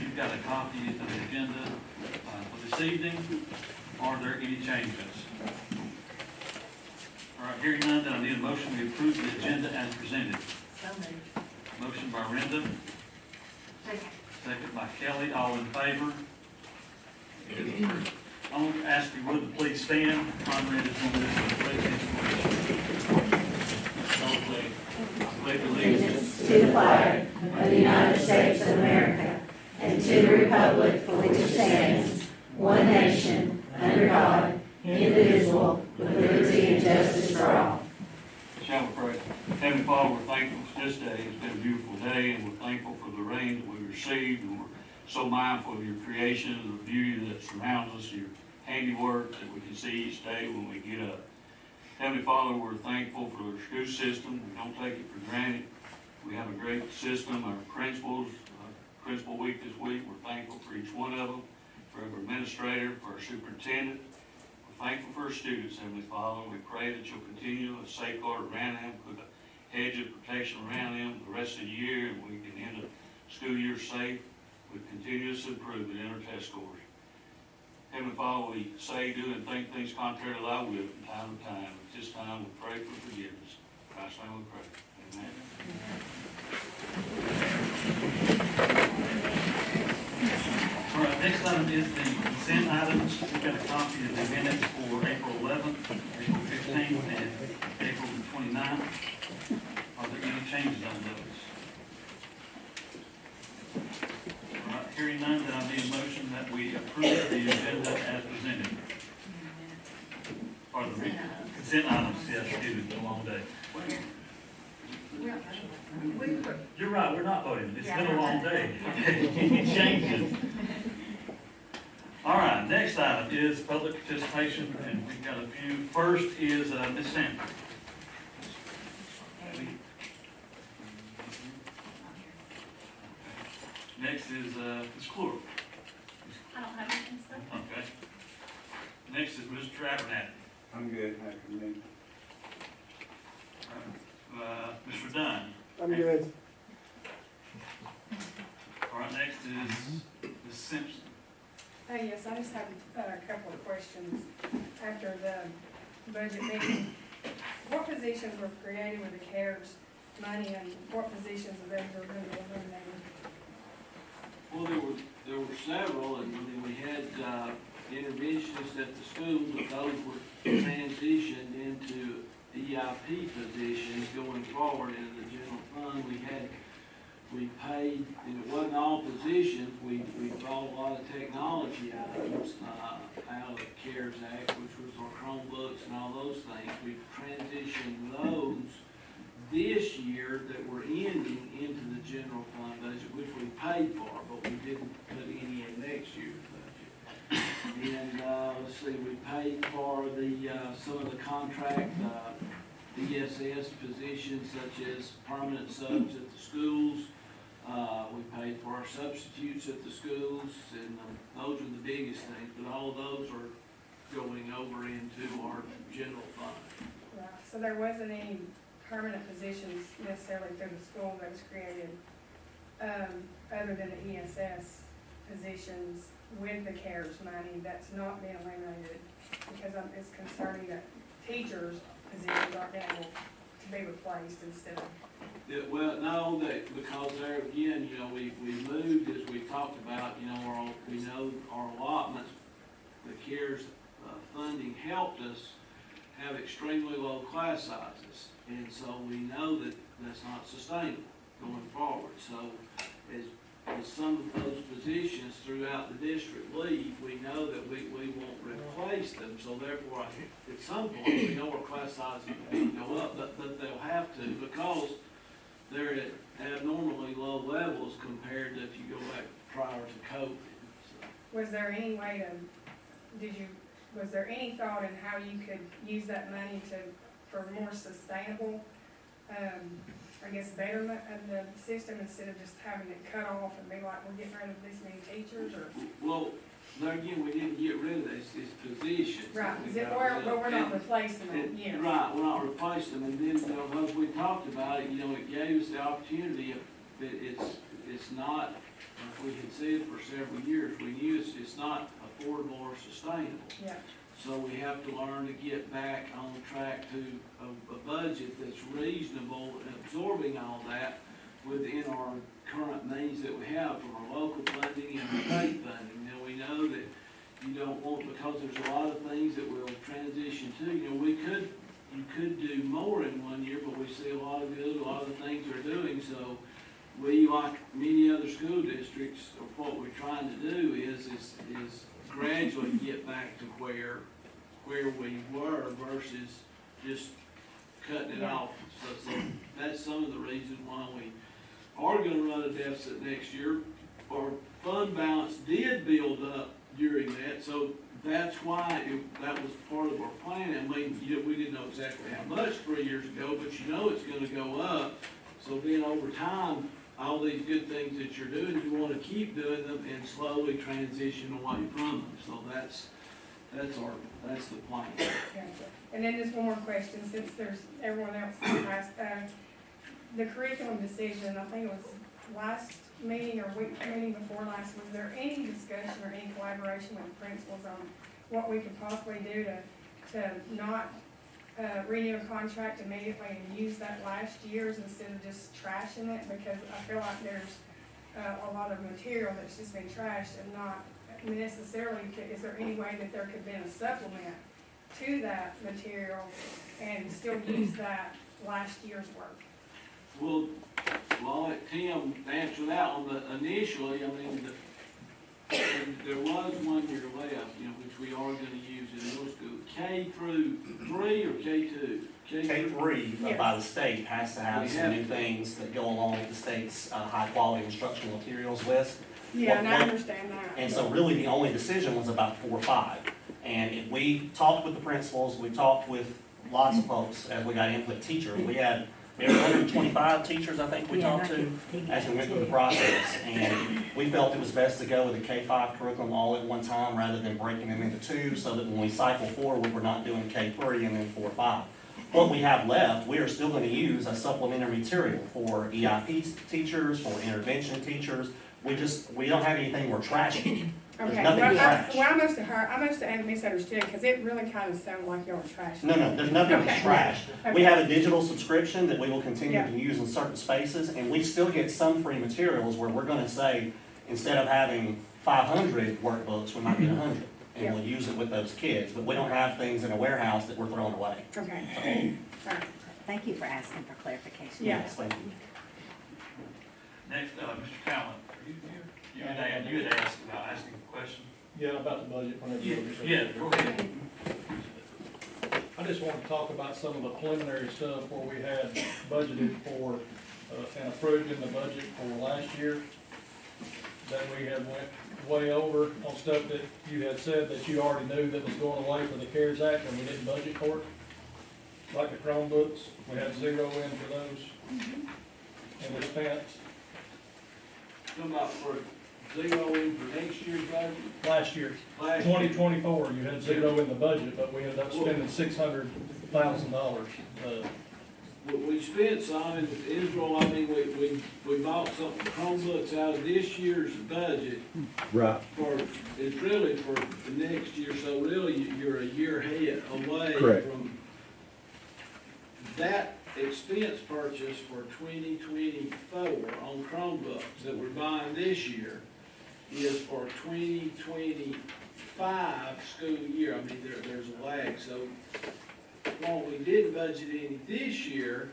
you've got a copy of the agenda for this evening. Are there any changes? All right, hearing none, then I need a motion to approve the agenda as presented. So moved. Motion by Renda, Second. second by Kelly, all in favor? It is approved. I'm going to ask you, would you please stand? Conrad is going to do the pledge of I pledge allegiance To the flag of the United States of America and to the republic for which it stands, one nation, under God, indivisible, with liberty and justice for all. Shall we pray? Heavenly Father, we're thankful for this day. It's been a beautiful day, and we're thankful for the rain that we received, and we're so mindful of your creation, and the beauty that surrounds us, your handiwork that we can see each day when we get up. Heavenly Father, we're thankful for our school system. We don't take it for granted. We have a great system. Our principals, principal week this week, we're thankful for each one of them, for our administrator, for our superintendent. We're thankful for our students, Heavenly Father. We pray that you'll continue to safeguard around them, put a hedge of protection around them the rest of the year, and we can end the school year safe with continuous improvement in our test scores. Heavenly Father, we say, do, and think things contrary to thy will from time to time. At this time, we pray for forgiveness. In Christ's name we pray. Amen. All right, next item is the consent items. We've got a copy of the minutes for April 11th, April 15th, and April 29th. Are there any changes on those? All right, hearing none, then I need a motion that we approve the agenda as presented. Or the consent items, yes, excuse me, it's been a long day. You're right, we're not voting. It's been a long day. Any changes? All right, next item is public participation, and we've got a few. First is Ms. Sanford. Next is Ms. Clure. I don't have anything to say. Okay. Next is Mr. Abernathy. I'm good, afternoon. Mr. Dunn. I'm good. All right, next is Ms. Simpson. Yes, I just have a couple of questions. After the budget meeting, what positions were created with the CARES money, and what positions of those are going to be eliminated? Well, there were several, and then we had interventionists at the schools, but those were transitioned into EIP positions going forward in the general fund. We paid, and it wasn't all positions, we bought a lot of technology items out of the CARES Act, which was our Chromebooks and all those things. We transitioned those this year that were ending into the general fund budget, which we paid for, but we didn't put any in next year's budget. And let's see, we paid for the some of the contract DSS positions, such as permanent subs at the schools. We paid for our substitutes at the schools, and those are the biggest things. But all of those are going over into our general fund. Right, so there wasn't any permanent positions necessarily through the school that was created, other than the ESS positions with the CARES money that's not being eliminated, because it's concerning that teachers' positions aren't being able to be replaced instead of. Yeah, well, no, because there again, we moved, as we talked about, we know our allotments, the CARES funding helped us have extremely low class sizes. And so we know that that's not sustainable going forward. So as some of those positions throughout the district leave, we know that we won't replace them. So therefore, at some point, we know our class sizes will go up, but they'll have to, because they're at abnormally low levels compared to if you go back prior to COVID. So. Was there any way was there any thought in how you could use that money for more sustainable, I guess, betterment of the system, instead of just having it cut off and be like, we're getting rid of this many teachers, or? Well, there again, we didn't get rid of these positions. Right, but we're not replacing them, yes. Right, we're not replacing them, and then, as we talked about it, it gave us the opportunity, it's it's not, like we had said for several years, we knew it's not affordable or sustainable. Yeah, So we have to learn to get back on track to a budget that's reasonable and absorbing all that within our current means that we have from our local funding and our state funding. Now, we know that you don't want, because there's a lot of things that we'll transition to, you know, you could do more in one year, but we see a lot of good, a lot of the things they're doing, so we, like many other school districts, what we're trying to do is gradually get back to where we were versus just cutting it off. So that's some of the reasons why we are gonna run a deficit next year. Our fund balance did build up during that, so that's why that was part of our plan, and we didn't know exactly how much 3 years ago, but you know it's gonna go up. So then over time, all these good things that you're doing, you wanna keep doing them and slowly transition away from them. So that's the plan. gotcha. And then just one more question, since there's everyone else that asked, the curriculum decision, I think it was last meeting or meeting before last, was there any discussion or any collaboration with principals on what we could possibly do to not renew a contract immediately and use that last year's instead of just trashing it? Because I feel like there's a lot of material that's just been trashed and not necessarily, is there any way that there could have been a supplement to that material and still use that last year's work? Well, I'll let Tim answer that on the initially, I mean, there was 1 year left, you know, which we are gonna use in middle school. K through 3 or K2? K3 by the state has to have some new things that go along with the state's high-quality instructional materials list. Yeah, and I understand that. And so really the only decision was about 4 or 5. And we talked with the principals, we talked with lots of folks as we got input teachers. We had 125 teachers, I think we talked to, as we went through the process. And we felt it was best to go with the K5 curriculum all at one time rather than breaking them into 2, so that when we cycle forward, we're not doing K3 and then 4 or 5. What we have left, we are still going to use as supplementary material for EIP teachers, for intervention teachers. We don't have anything we're trashing. There's Okay, nothing to trash. I must have misunderstood, because it really kind of sounded like y'all were trashing. No, there's nothing to Okay. trash. We Okay. have a digital subscription that we will continue Yeah. to use in certain spaces, and we still get some free materials where we're gonna say, instead of having 500 workbooks, we might get 100. Yeah. And we'll use it with those kids, but we don't have things in a warehouse that we're throwing away. Okay. All right. Thank you for asking for clarification. Yeah. Yes, thank you. Next, Mr. Callen, you had asked about asking a question. Yeah, about the budget whenever Yeah, you're go ahead. I just want to talk about some of the preliminary stuff where we had budgeted for, and approved in the budget for last year, that we had went way over on stuff that you had said that you already knew that was going away for the CARES Act, and we didn't budget for it. Like the Chromebooks, we had 0 in for those. And we spent Come up for 0 in for next year's budget? last year, Last year. 2024, you had 0 in the budget, but we ended up spending $600,000. We spent some in Israel, I mean, we bought some Chromebooks out of this year's budget. Right. It's really for the next year, so really you're a year away Correct. from that expense purchase for 2024 on Chromebooks that we're buying this year is for 2025 school year. I mean, there's a lag, so why we didn't budget any this year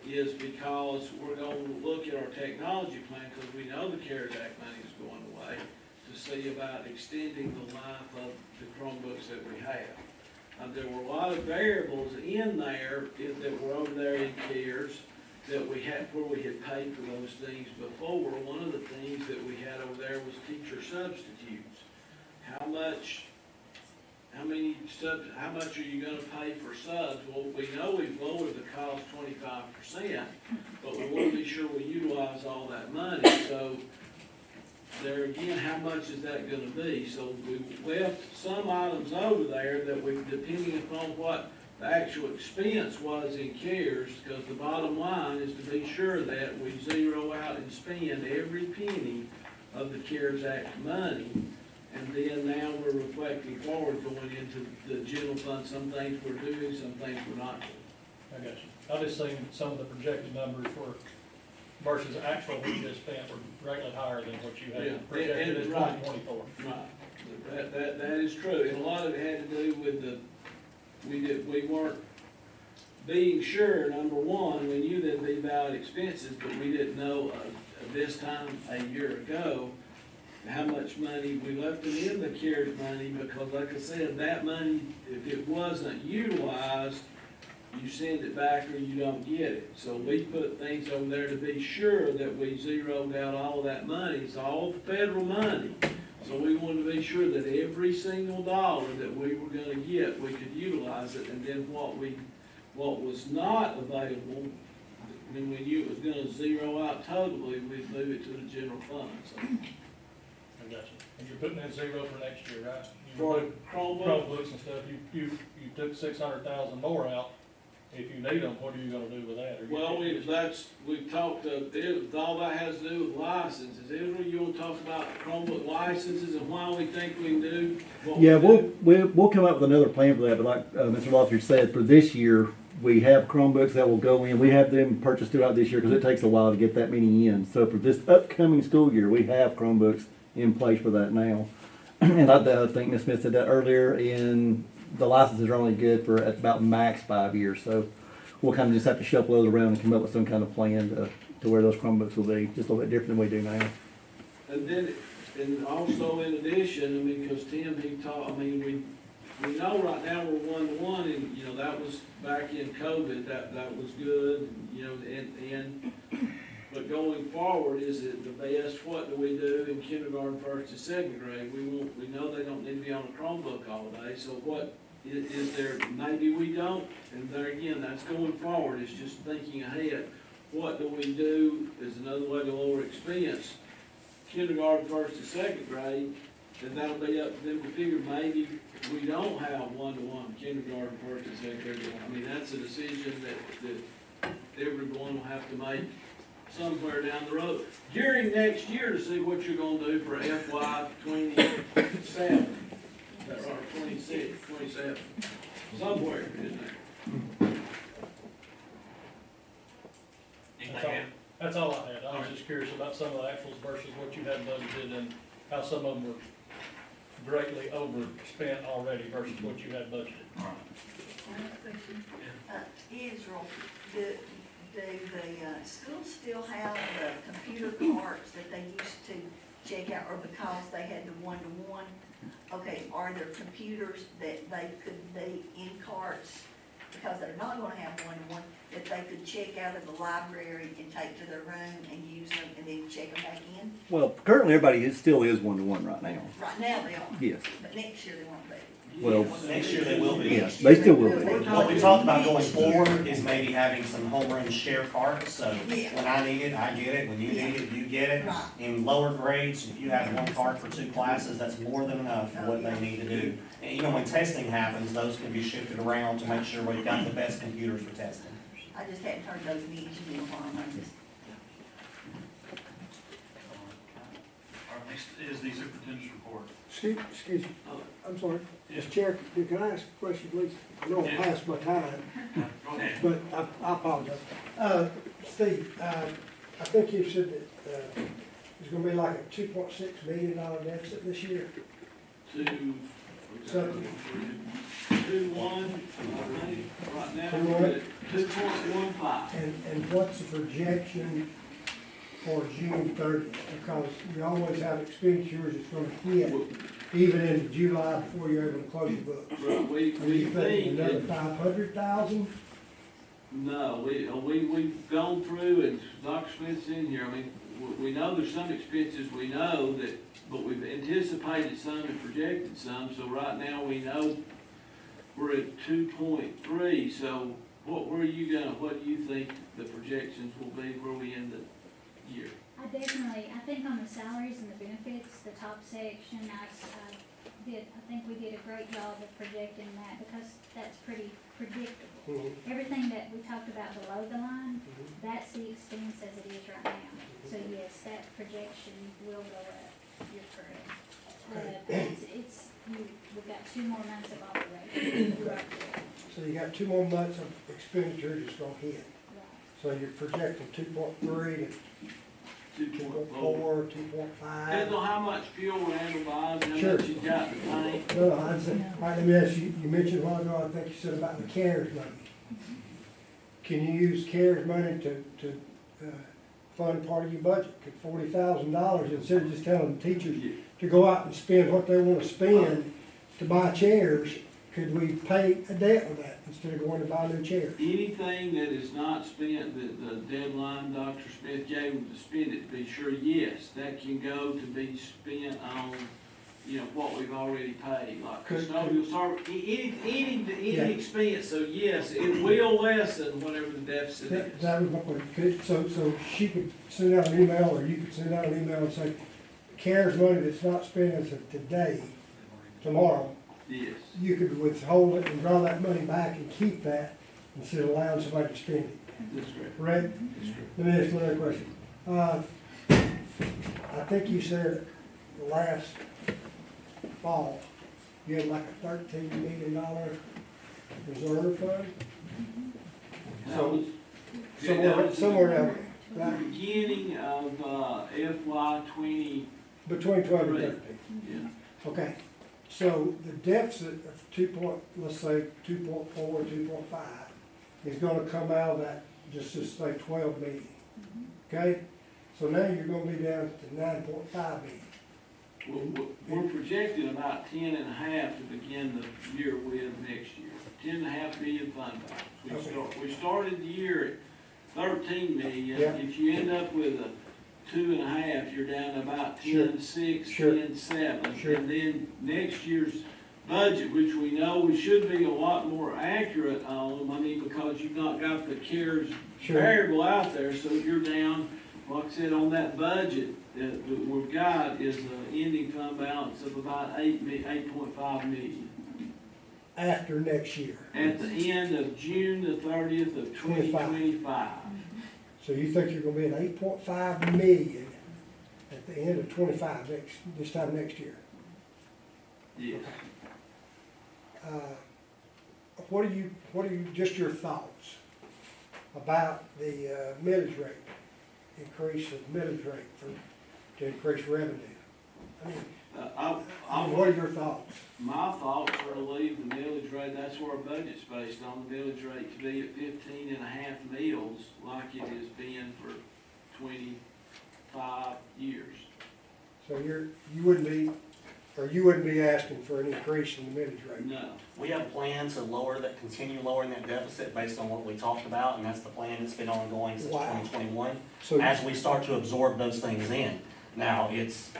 is because we're gonna look at our technology plan, because we know the CARES Act money is going away, to see about extending the life of the Chromebooks that we have. There were a lot of variables in there that were over there in CARES that we had, where we had paid for those things before. One of the things that we had over there was teacher substitutes. How much are you gonna pay for subs? Well, we know we've lowered the cost 25%, but we wanna be sure we utilize all that money. So there again, how much is that gonna be? So we left some items over there that we, depending upon what the actual expense was in CARES, because the bottom line is to be sure that we zero out and spend every penny of the CARES Act money. And then now we're reflecting forward going into the general fund, some things we're doing, some things we're not doing. I got you. I just seen some of the projected numbers were versus actual we just spent were greatly higher than what you Yeah, had projected as and right. 2024. Right, that is true, and a lot of it had to do with we weren't being sure, number one, we knew there'd be valid expenses, but we didn't know this time a year ago how much money we left it in the CARES money, because like I said, that money, if it wasn't utilized, you send it back or you don't get it. So we put things over there to be sure that we zeroed out all that money. It's all federal money. So we wanted to be sure that every single dollar that we were gonna get, we could utilize it, and then what was not available, when we knew it was gonna zero out totally, we'd move it to the general fund, so. I got you. And you're putting in zero for next year, right? For Chromebooks, Chromebooks and stuff, you took 600,000 more out. If you need them, what are you gonna do with that? Or you well, can't- we've talked, all that has to do with licenses. Israel, you wanna talk about Chromebook licenses and why we think we can do what we Yeah, do? we'll come up with another plan for that, but like Mr. Lothridge said, for this year, we have Chromebooks that will go in. We have them purchased throughout this year because it takes a while to get that many in. So for this upcoming school year, we have Chromebooks in place for that now. And I think Ms. Smith said that earlier, and the licenses are only good for at about max 5 years. So we'll kind of just have to shuffle those around and come up with some kind of plan to where those Chromebooks will be, just a little bit different than we do now. And then, and also in addition, I mean, because Tim, he taught, I mean, we know right now we're 1-to-1, and, you know, that was back in COVID, that was good, you know, but going forward, is it the best, what do we do in kindergarten, first and second grade? We know they don't need to be on a Chromebook all day, so what, is there, maybe we don't, and there again, that's going forward, it's just thinking ahead. What do we do is another way to lower expense. Kindergarten, first and second grade, then that'll be up to them to figure, maybe we don't have 1-to-1 kindergarten, first and second grade. I mean, that's a decision that everyone will have to make somewhere down the road during next year to see what you're gonna do for FY 27. Is that right, 26, 27, somewhere in there. That's all I had. I was just curious about some of the actuals versus what you had budgeted and how some of them were greatly overspent already versus what you had budgeted. Israel, do the schools still have the computer carts that they used to check out, or because they had the 1-to-1? Okay, are there computers that they could be in carts, because they're not gonna have 1-to-1, that they could check out of the library and take to their room and use them and then check them back in? Well, currently everybody still is 1-to-1 right now. Right now they are. Yes. But next year they won't be. Well, Next year they will be. yes, they still will be. What we talked about going forward is maybe having some homeroom share carts, so when I need it, I get it, when you need it, you get it. Right. In lower grades, if you have one cart for 2 classes, that's more than enough for what they need to do. And you know, when testing happens, those can be shifted around to make sure we've got the best computers for testing. I just hadn't heard those needs in a while, I just. Our next is the superintendent's report. Excuse me, I'm sorry, Mr. Chair, can I ask a question, please? I know I'm past my time, Go ahead. but I apologize. Steve, I think you said that, there's gonna be like a $2.6 million deficit this year. Something. 2-1, right now, we're at 2.15. And what's the projection for June 30th? Because we always have expenditures that's gonna hit even in July before you're able to close your books. Right, we Are you thinking think, another 500,000? no, we've gone through, and Dr. Smith's in here, I mean, we know there's some expenses we know that, but we've anticipated some and projected some, so right now we know we're at 2.3, so what do you think the projections will be where we end the year? I think on the salaries and the benefits, the top section, I I think we did a great job of projecting that, because that's pretty predictable. Mhm. Everything that we talked about below the line, that's the expense as it is right now. So yes, that projection will go up, you're correct. We've got 2 more months of operation. You are correct. So you got 2 more months of expenditures that's gonna hit. Right. So you're projecting 2.3 to 2.4, 2.5. Depends on how much fuel we're analyzing, how Sure. much you got in the tank. No, I'd say, all right, let me ask you, you mentioned a while ago, I think you said about the CARES money. Can you use CARES money to fund part of your budget? Could $40,000, instead of just telling the teachers to go out and spend what they wanna spend to buy chairs, could we pay a debt with that instead of going to buy new chairs? Anything that is not spent, that the deadline Dr. Smith gave them to spend it, to be sure, yes, that can go to be spent on, what we've already paid, like custodial service, Yeah. any expense, so yes, it will lessen whatever the deficit is. That was my point. So she could send out an email, or you could send out an email and say, CARES money that's not spent as of today, tomorrow, Yes. you could withhold it and draw that money back and keep that instead of allowing somebody to spend it. That's correct. Correct? That's correct. Let me ask you another question. I think you said last fall, you had like a $13 million reserve fund? That was Somewhere down the there, beginning of, FY 20, between 12 and 13. yeah. Okay, so the deficit of let's say 2.4, 2.5 is gonna come out of that, just say 12 million. Okay, so now you're gonna be down to 9.5 million. We're projecting about 10.5 to begin the year with next year. 10.5 million fund balance. We started the year at 13 million. Yeah. If you end up with a 2.5, you're down to about Sure. 10.6, Sure. 10.7. Sure. And then next year's budget, which we know we should be a lot more accurate on, because you've not got the CARES Sure. variable out there, so you're down, like I said, on that budget that we've got is an ending fund balance of about 8.5 million. After next year. At the end of June the 30th of 2025. So you think you're gonna be at 8.5 million at the end of 25 this time next year? Yes. What are you, just your thoughts about the millage rate, increase of millage rate to increase revenue? I mean, what are your thoughts? My thoughts are to leave the millage rate, that's where our budget's based on, the millage rate to be at 15.5 mils like it has been for 25 years. So you wouldn't be asking for an increase in the millage rate? No. We have a plan to continue lowering that deficit based on what we talked about, and that's the plan that's been ongoing since Wow. 2021. So As we start to absorb those things in. Now, it's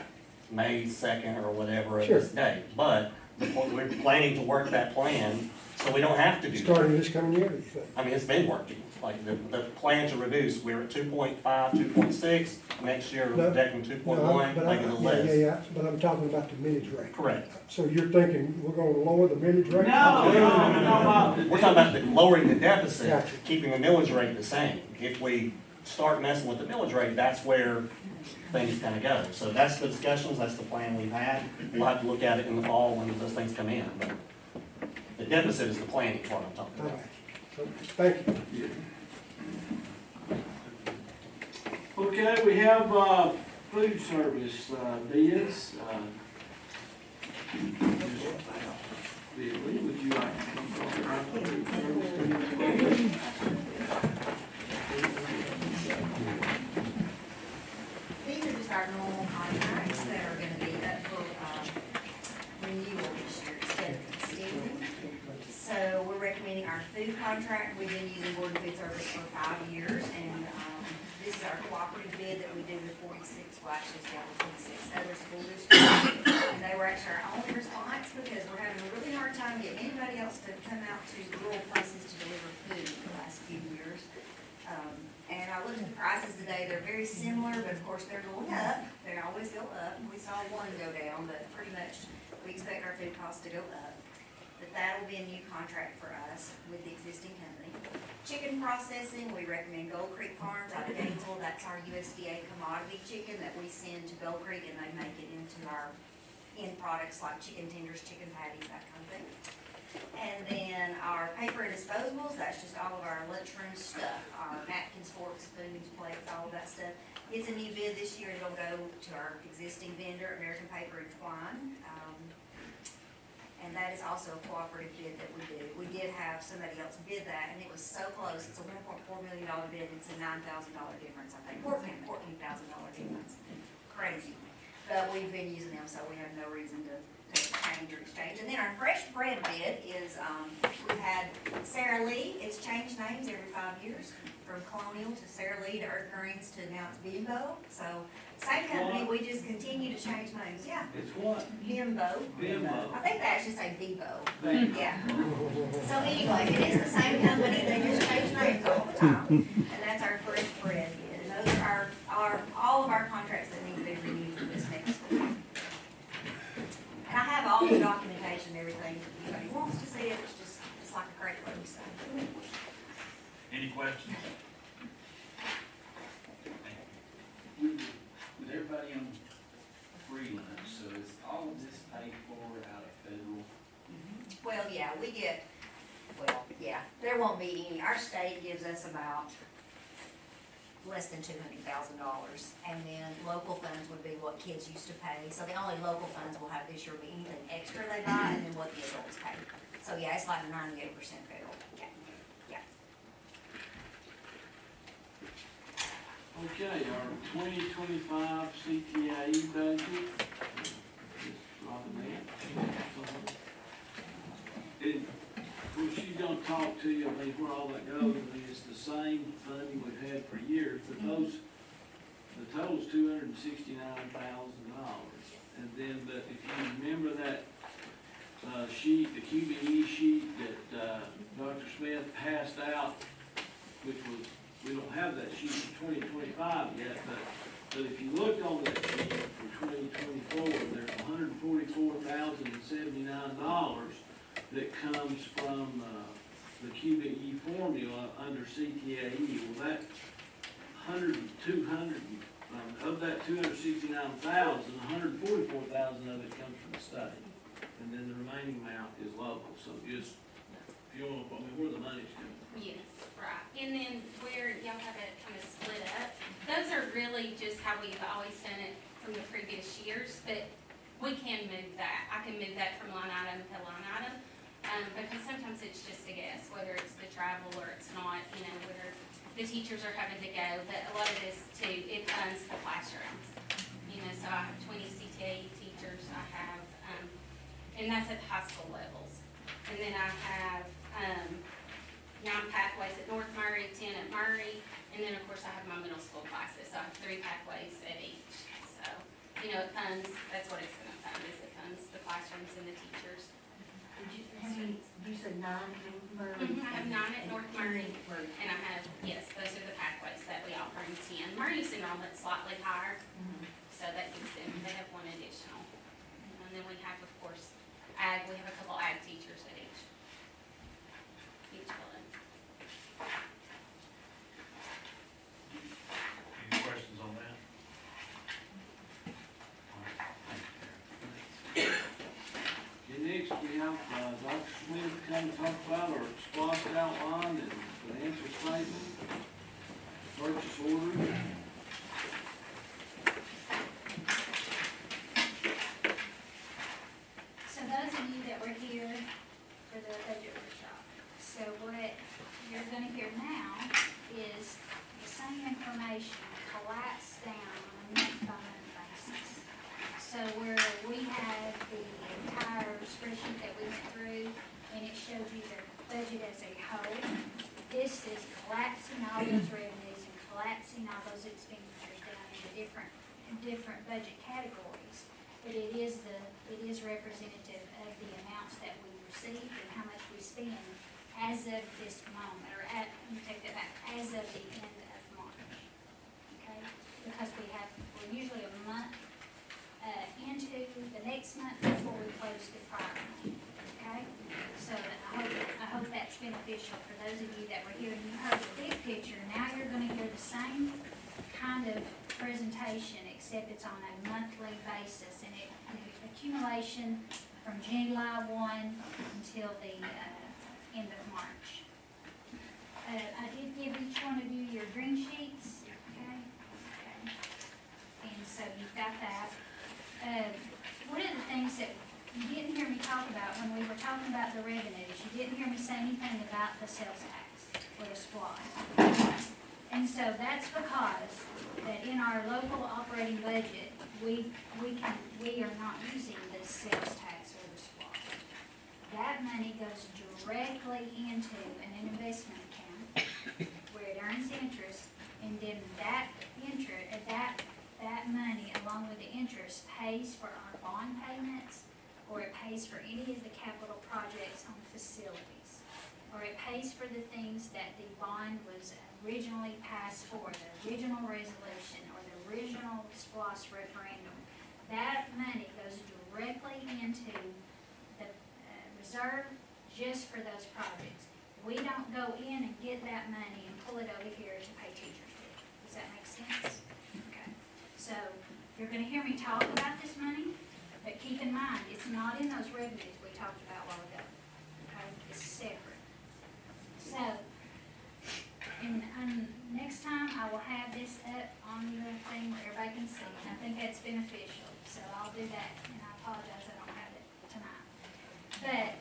May 2nd or whatever of this day, but we're planning to work that plan, so we don't have to do that. starting this coming year, you think? I mean, it's been working, like the plan to reduce, we're at 2.5, 2.6, next year we're projecting 2.1, making the list. Yeah, but I'm talking about the millage rate. Correct. So you're thinking we're gonna lower the millage rate? No. We're talking about lowering the deficit, Gotcha. keeping the millage rate the same. If we start messing with the millage rate, that's where things kind of go. So that's the discussions, that's the plan we've had. We'll have to look at it in the fall when those things come in, but the deficit is the planning part I'm talking All about. right, so, thank you. Okay, we have, food service, bids, Billy, would you like to talk about the food service bids? These are just our normal contracts that are gonna be up for, renewal this year instead of extending. So we're recommending our food contract, we've been using Board of Food Service for 5 years, and, this is our cooperative bid that we do with 46, well, actually, it's down to 26 other school districts. And they were actually our only response, because we're having a really hard time getting anybody else to come out to rural places to deliver food for the last few years. And I looked at the prices today, they're very similar, but of course they're going up, they always go up. We saw one go down, but pretty much we expect our food costs to go up, that'll be a new contract for us with the existing company. Chicken processing, we recommend Gold Creek Farms out of Gainesville. That's our USDA commodity chicken that we send to Gold Creek, and they make it into our end products like chicken tenders, chicken patties, that kind of thing. And then our paper and disposables, that's just all of our lunchroom stuff, our napkins, forks, spoons, plates, all of that stuff. It's a new bid this year. It'll go to our existing vendor, American Paper and Twine. And that is also a cooperative bid that we do. We did have somebody else bid that, and it was so close. It's a $1.4 million bid, and it's a $9,000 difference, I think, $14,000 difference. Crazy. But we've been using them, so we have no reason to change or exchange. And then our fresh bread bid is, we've had Sara Lee. It's changed names every 5 years, from Colonial to Sara Lee to Earth Greens to now it's Bimbo. So same company, we just continue to change names. Yeah. It's what? Bimbo. Bimbo. I think they actually say Bebo. Bimbo. Yeah. So anyway, it is the same company, they just change names all the time. And that's our fresh bread bid. And those are all of our contracts that need to be renewed for this next school year. And I have all the documentation, everything, if anybody wants to see it, it's like a great website. Any questions? With everybody on freelance, so is all of this paid for out of federal? Well, yeah, there won't be any, our state gives us about less than $200,000, and then local funds would be what kids used to pay, so the only local funds we'll have this year will be anything extra they buy, and then what the adults pay. So yeah, it's like 98% federal, yeah. Okay, our 2025 CTIE budget. Robin Ann. And, of course, she's gonna talk to you, I mean, where all that goes, I mean, it's the same funding we've had for years, but the total's $269,000. And then, but if you remember that, sheet, the QBE sheet that, Dr. Smith passed out, which was, we don't have that sheet for 2025 yet, but if you look on that sheet for 2024, there's $144,079 that comes from, the QBE formula under CTAE. Well, that of that 269,000, 144,000 of it comes from the state. And then the remaining amount is local, so just, if you want, I mean, where the money's coming from. Yes, right. And then where y'all have it kind of split up, those are really just how we've always done it from the previous years, but we can move that. I can move that from line item to line item, because sometimes it's just a guess, whether it's the travel or it's not, you know, whether the teachers are having to go, but a lot of this too, it funds the classrooms. You know, so I have 20 CTA teachers, I have, and that's at the high school levels. And then I have 9 pathways at North Murray, 10 at Murray, and then of course I have my middle school classes, so I have 3 pathways at each. So, you know, it funds, that's what it's gonna fund, is it funds the classrooms and the teachers. You said 9 in Murray? I have 9 at North Murray, and I have, yes, those are the pathways that we offer in 10. Murray's enrollment slightly higher, so that gives them, they have 1 additional. And then we have, of course, ag, we have a couple ag teachers at each building. Any questions on that? Okay, next we have, Dr. Smith come to talk about our SPOS outline and financial statement, purchase order. So those of you that were here for the budget workshop, so what you're gonna hear now is the same information collapsed down on a month-by-month basis. So where we had the entire spreadsheet that we went through, and it showed you the budget as a whole, this is collapsing all those revenues and collapsing all those expenditures down into different budget categories. But it is representative of the amounts that we received and how much we spend as of this moment, or let me take that back, as of the end of March. Okay? Because we're usually a month into the next month before we pay close the prior money, okay? So I hope that's beneficial for those of you that were here and you heard the big picture. Now you're gonna hear the same kind of presentation, except it's on a monthly basis, and the accumulation from July 1 until the end of March. I did give each one of you your green sheets, okay? And so you've got that. One of the things that you didn't hear me talk about when we were talking about the revenues, you didn't hear me say anything about the sales tax or the SPLOST. And so that's because that in our local operating budget, we are not using the sales tax or the SPLOST. That money goes directly into an investment account where it earns interest, and then that money, along with the interest, pays for our bond payments, or it pays for any of the capital projects on facilities, or it pays for the things that the bond was originally passed for, the original resolution, or the original SPLOST referendum. That money goes directly into the reserve just for those projects. We don't go in and get that money and pull it over here to pay teachers with. Does that make sense? Okay. So you're gonna hear me talk about this money, but keep in mind, it's not in those revenues we talked about a while ago. Okay, it's separate. So, and next time I will have this up on the thing where everybody can see. And I think that's beneficial, so I'll do that, and I apologize I don't have it tonight. But,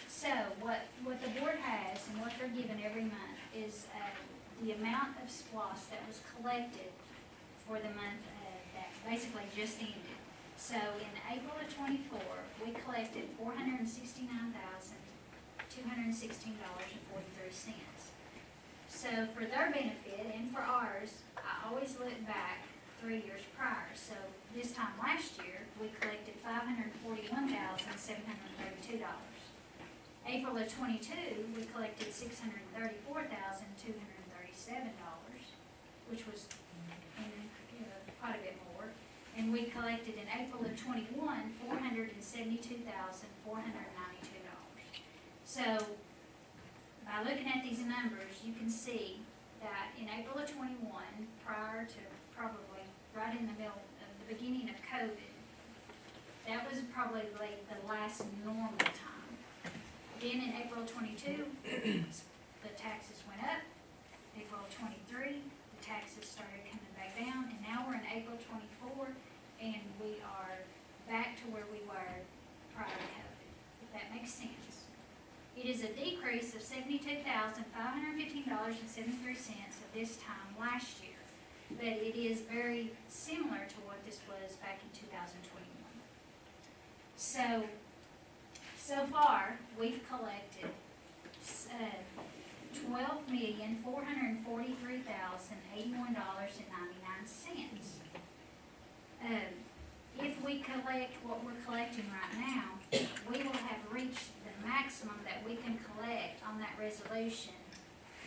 so what the board has and what they're given every month is the amount of SPLOST that was collected for the month that basically just ended. So in April of '24, we collected $469,216.43. So for their benefit and for ours, I always look back 3 years prior. So this time last year, we collected $541,732. April of '22, we collected $634,237, which was quite a bit more. And we collected in April of '21, $472,492. So by looking at these numbers, you can see that in April of '21, prior to probably right in the middle of the beginning of COVID, that was probably like the last normal time. Then in April of '22, the taxes went up. April of '23, the taxes started coming back down, and now we're in April '24, and we are back to where we were prior to COVID, if that makes sense. It is a decrease of $72,515.73 of this time last year, but it is very similar to what this was back in 2021. So far, we've collected $12,443,081.99. If we collect what we're collecting right now, we will have reached the maximum that we can collect on that resolution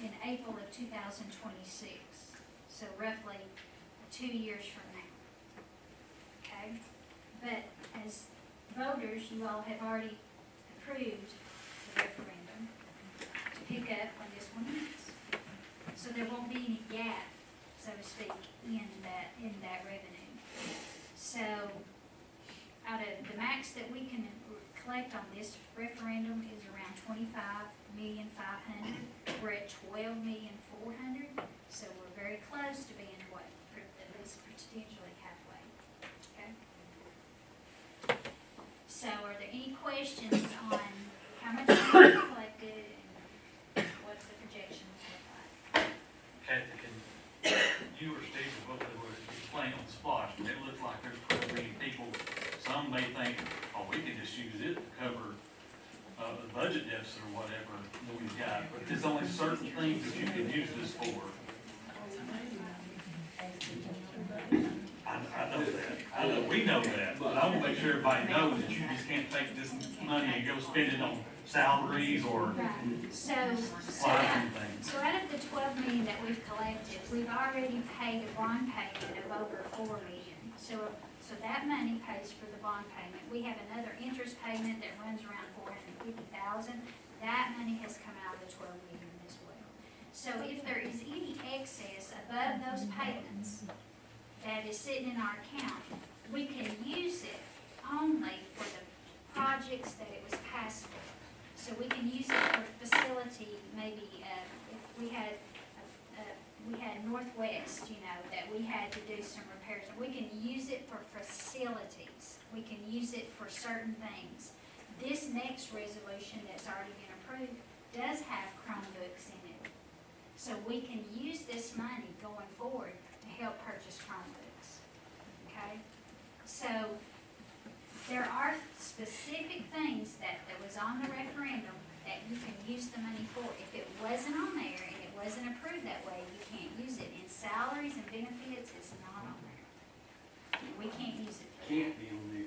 in April of 2026. So roughly 2 years from now. Okay? But as voters, you all have already approved the referendum to pick up when this one ends. So there won't be any gap, so to speak, in that revenue. So out of the max that we can collect on this referendum is around $25,500,000. We're at $12,400,000, so we're very close to being at least potentially halfway. Okay. So are there any questions on how much money we collected and what's the projections look like? Kathy, can you or Steve both were explaining on the SPLOST, and it looks like there's probably people, some may think, oh, we can just use it to cover the budget deficit or whatever that we've got, but there's only certain things that you can use this for. I know that. I know, we know that, but I want to make sure everybody knows that you just can't take this money and go spend it on salaries or supplies and things. So out of the $12 million that we've collected, we've already paid a bond payment of over $4 million. So So that money pays for the bond payment. We have another interest payment that runs around $450,000. That money has come out of the 12 million as well. So if there is any excess above those payments that is sitting in our account, we can use it only for the projects that it was passed for. So we can use it for facility, maybe, if we had Northwest, that we had to do some repairs. We can use it for facilities. We can use it for certain things. This next resolution that's already been approved does have Chromebooks in it. So we can use this money going forward to help purchase Chromebooks, okay? So there are specific things that was on the referendum that you can use the money for. If it wasn't on there and it wasn't approved that way, you can't use it. And salaries and benefits is not on there. We can't use it for that. Can't be on there,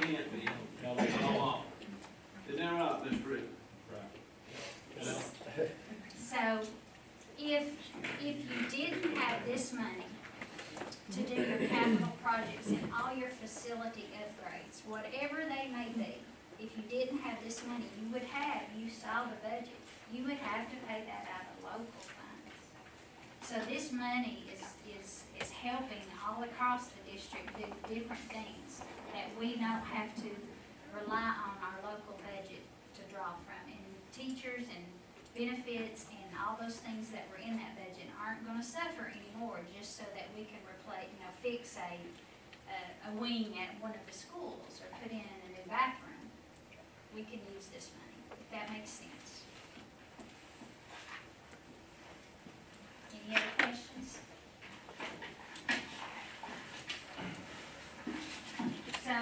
can't be. Come on. Is that right, Ms. Rick? So if you didn't have this money to do your capital projects and all your facility upgrades, whatever they may be, if you didn't have this money, you saw the budget, you would have to pay that out of local funds. So this money is helping all across the district do different things that we don't have to rely on our local budget to draw from. And teachers and benefits and all those things that were in that budget aren't gonna suffer anymore just so that we can replace, fix a wing at one of the schools or put in a new bathroom. We can use this money, if that makes sense. Any other questions? So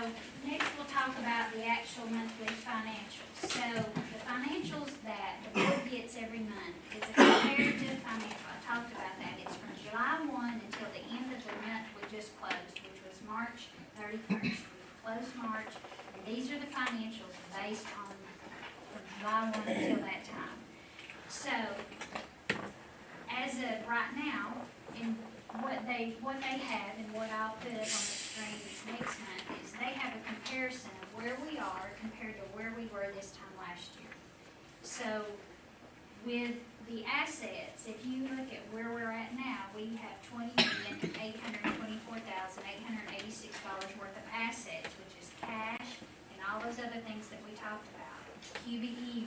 next we'll talk about the actual monthly financials. So the financials that the board gets every month is a comparative financial. I talked about that. It's from July 1 until the end of the month we just closed, which was March 31st. We closed March, and these are the financials based on from July 1 until that time. So as of right now, in what they have and what I'll put up on the screen next month is they have a comparison of where we are compared to where we were this time last year. So with the assets, if you look at where we're at now, we have $20,824,886 worth of assets, which is cash and all those other things that we talked about, QBE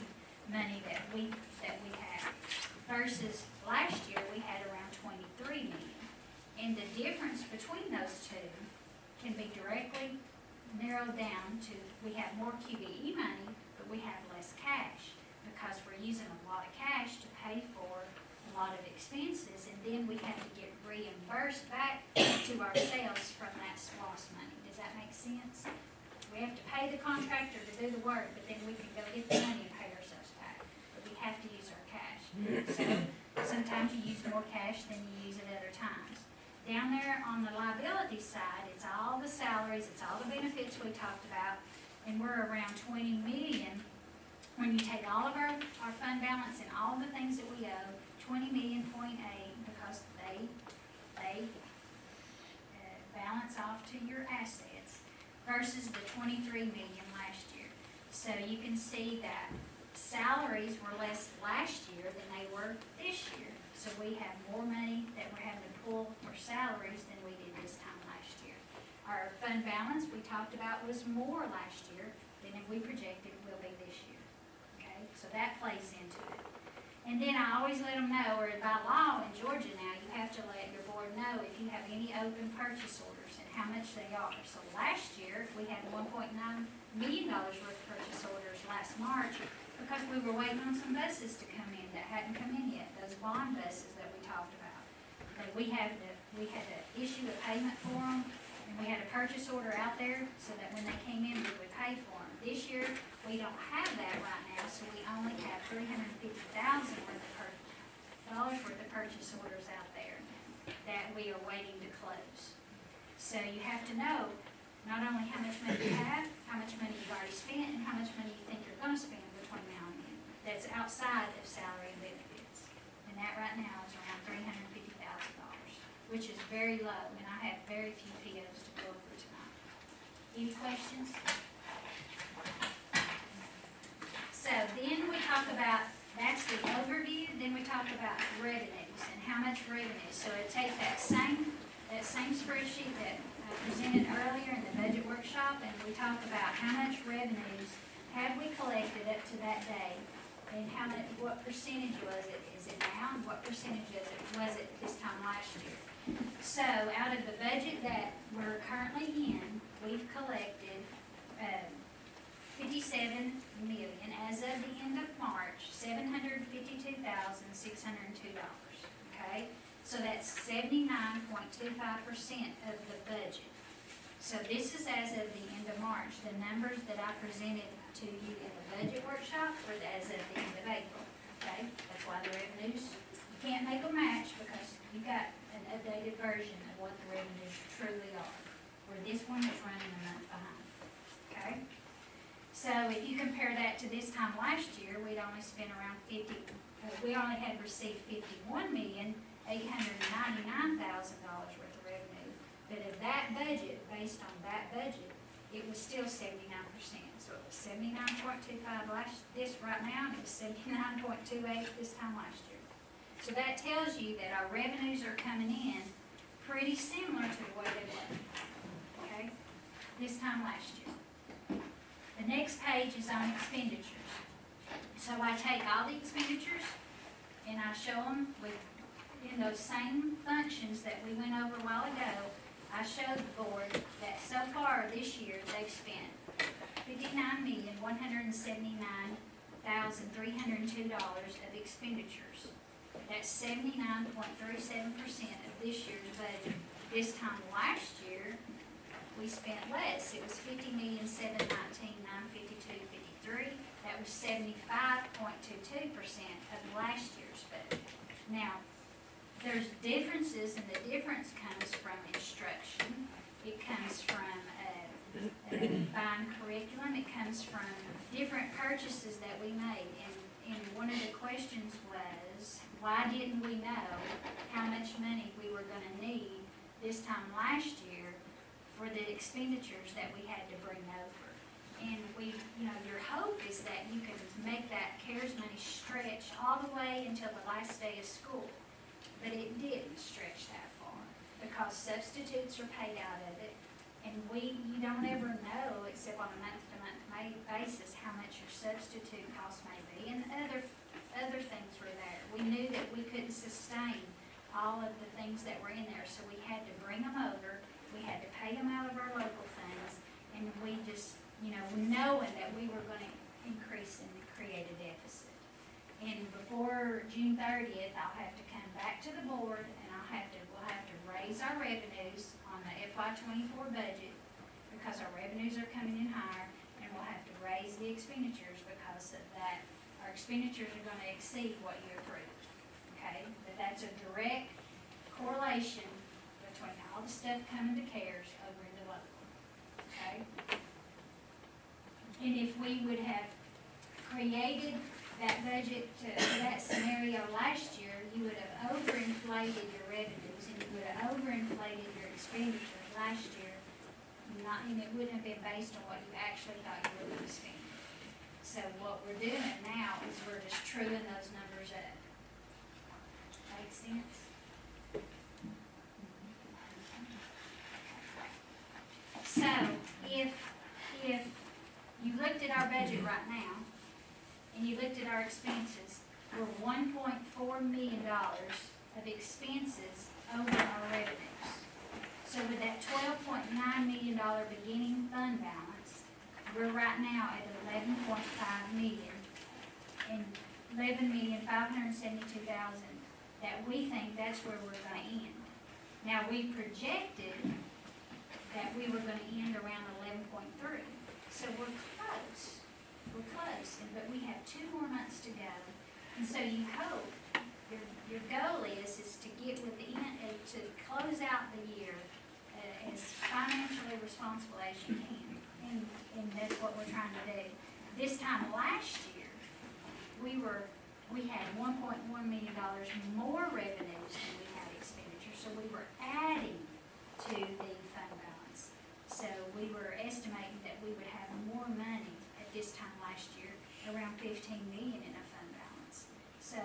money that we have, versus last year we had around 23 million. And the difference between those two can be directly narrowed down to we have more QBE money, but we have less cash because we're using a lot of cash to pay for a lot of expenses, and then we have to get reimbursed back to ourselves from that lost money. Does that make sense? We have to pay the contractor to do the work, but then we can go get the money and pay ourselves back. But we have to use our cash. So sometimes you use more cash than you use at other times. Down there on the liability side, it's all the salaries, it's all the benefits we talked about, and we're around 20 million. When you take all of our fund balance and all the things that we owe, 20.8 because they balance off to your assets versus the 23 million last year. So you can see that salaries were less last year than they were this year. So we have more money that we're having to pull for salaries than we did this time last year. Our fund balance we talked about was more last year than we projected it will be this year. Okay, so that plays into it. And then I always let them know, or by law in Georgia now, you have to let your board know if you have any open purchase orders and how much they are. So last year, we had $1.9 million worth of purchase orders last March because we were waiting on some buses to come in that hadn't come in yet, those bond buses that we talked about. That we had to issue a payment for them, and we had a purchase order out there so that when they came in, we would pay for them. This year, we don't have that right now, so we only have $350,000 worth of purchase orders out there that we are waiting to close. So you have to know not only how much money you have, how much money you've already spent, and how much money you think you're going to spend between now and then. That's outside of salary and benefits. And that right now is around $350,000, which is very low, and I have very few POs to go Any questions? So then we talk about, that's the overview, then we talk about revenues and how much revenue. So it take that same spreadsheet that I presented earlier in the budget workshop, and we talk about how much revenues have we collected up to that day, and how much, what percentage was it? Is it now, and what percentage was it this time last year? So out of the budget that we're currently in, we've collected 57 million, as of the end of March, $752,602, okay? So that's 79.25% of the budget. So this is as of the end of March. The numbers that I presented to you in the budget workshop were as of the end of April, okay? That's why the revenues, you can't make a match because you got an updated version of what the revenues truly are, where this one is running a month behind, okay? So if you compare that to this time last year, we'd only spent around we only had received $51,899,000 worth of revenue. But of that budget, based on that budget, it was still 79%. So it was 79.25 this right now, and it was 79.28 this time last year. So that tells you that our revenues are coming in pretty similar to the way they were, okay, this time last year. The next page is on expenditures. So I take all the expenditures and I show them in those same functions that we went over a while ago. I showed the board that so far this year they've spent $59,179,302 of expenditures. That's 79.37% of this year's budget. This time last year, we spent less. It was $50,719,952.53. That was 75.22% of last year's budget. Now, there's differences, and the difference comes from instruction. It comes from buying curriculum. It comes from different purchases that we made. And one of the questions was, why didn't we know how much money we were going to need this time last year for the expenditures that we had to bring over? And your hope is that you can make that CARES money stretch all the way until the last day of school. But it didn't stretch that far because substitutes are paid out of it. And you don't ever know, except on a month-to-month basis, how much your substitute cost may be. And other things were there. We knew that we couldn't sustain all of the things that were in there, so we had to bring them over. We had to pay them out of our local funds, and we just, knowing that we were going to increase and create a deficit. And before June 30th, I'll have to come back to the board, and we'll have to raise our revenues on the FY24 budget because our revenues are coming in higher, and we'll have to raise the expenditures because of that. Our expenditures are going to exceed what you approved, okay? But that's a direct correlation between all the stuff coming to CARES over into local, okay? And if we would have created that budget to that scenario last year, you would have overinflated your revenues and you would have overinflated your expenditures last year. And it wouldn't have been based on what you actually thought you were going to spend. So what we're doing now is we're just truing those numbers up. Make sense? So if you looked at our budget right now, and you looked at our expenses, we're $1.4 million of expenses over our revenues. So with that $12.9 million beginning fund balance, we're right now at $11.5 million and $11,572,000 that we think that's where we're going to end. Now, we projected that we were going to end around 11.3, so we're close. We're close, but we have 2 more months to go. And so you hope, your goal is to get within, to close out the year as financially responsible as you can. And that's what we're trying to do. This time last year, we had $1.1 million more revenues than we had expenditures. So we were adding to the fund balance. So we were estimating this time last year, around 15 million in a fund balance. So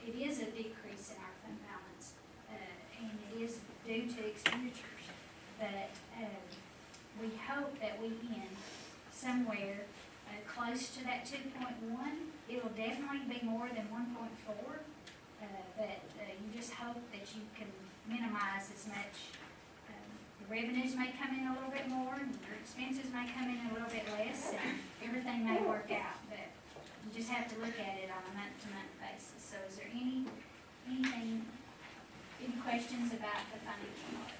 it is a decrease in our fund balance, and it is due to expenditures. But we hope that we end somewhere close to that 2.1. It will definitely be more than 1.4, but you just hope that you can minimize as much. The revenues may come in a little bit more, and your expenses may come in a little bit less, and everything may work out, but you just have to look at it on a month-to-month basis. So is there any questions about the financial part?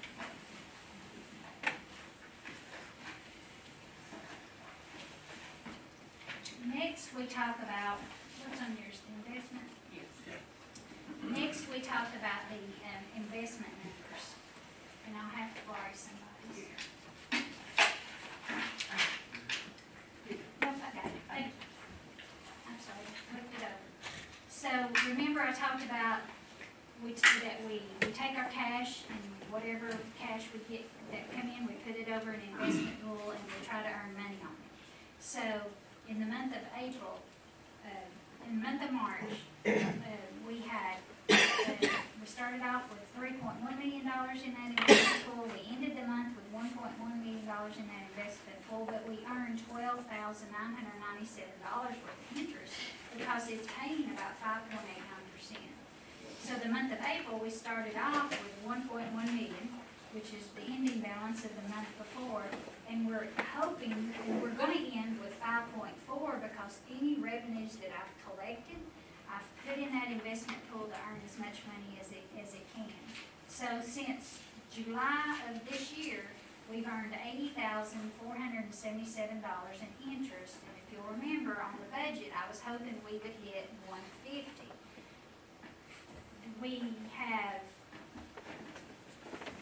Next, we talk about, what's on yours, the investment? Yes. Next, we talk about the investment numbers, and I'll have to borrow somebody's. Nope, I got it, thank you. I'm sorry, looked it over. So, remember I talked about that we take our cash, and whatever cash we get that come in, we put it over an investment pool, and we try to earn money on it. So, in the month of April, in the month of March, we started off with $3.1 million in that investment pool. We ended the month with $1.1 million in that investment pool, but we earned $12,997 worth of interest because it's paying about 5.89%. So the month of April, we started off with $1.1 million, which is the ending balance of the month before, and we're hoping, and we're going to end with 5.4 because any revenues that I've collected, I've put in that investment pool to earn as much money as it can. So since July of this year, we've earned $80,477 in interest, and if you'll remember on the budget, I was hoping we would hit $150. We have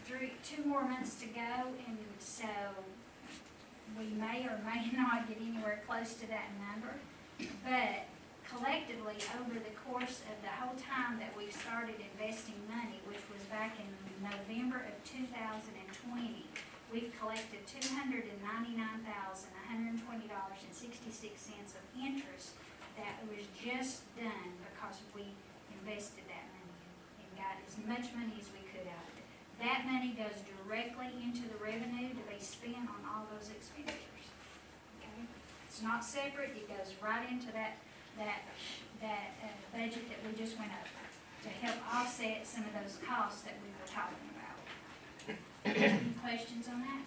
2 more months to go, and so we may or may not get anywhere close to that number. But collectively, over the course of the whole time that we've started investing money, which was back in November of 2020, we've collected $299,120.66 of interest that was just done because we invested that money and got as much money as we could out of it. That money goes directly into the revenue to be spent on all those expenditures. Okay? It's not separate, it goes right into that budget that we just went over to help offset some of those costs that we were talking about. Any questions on that?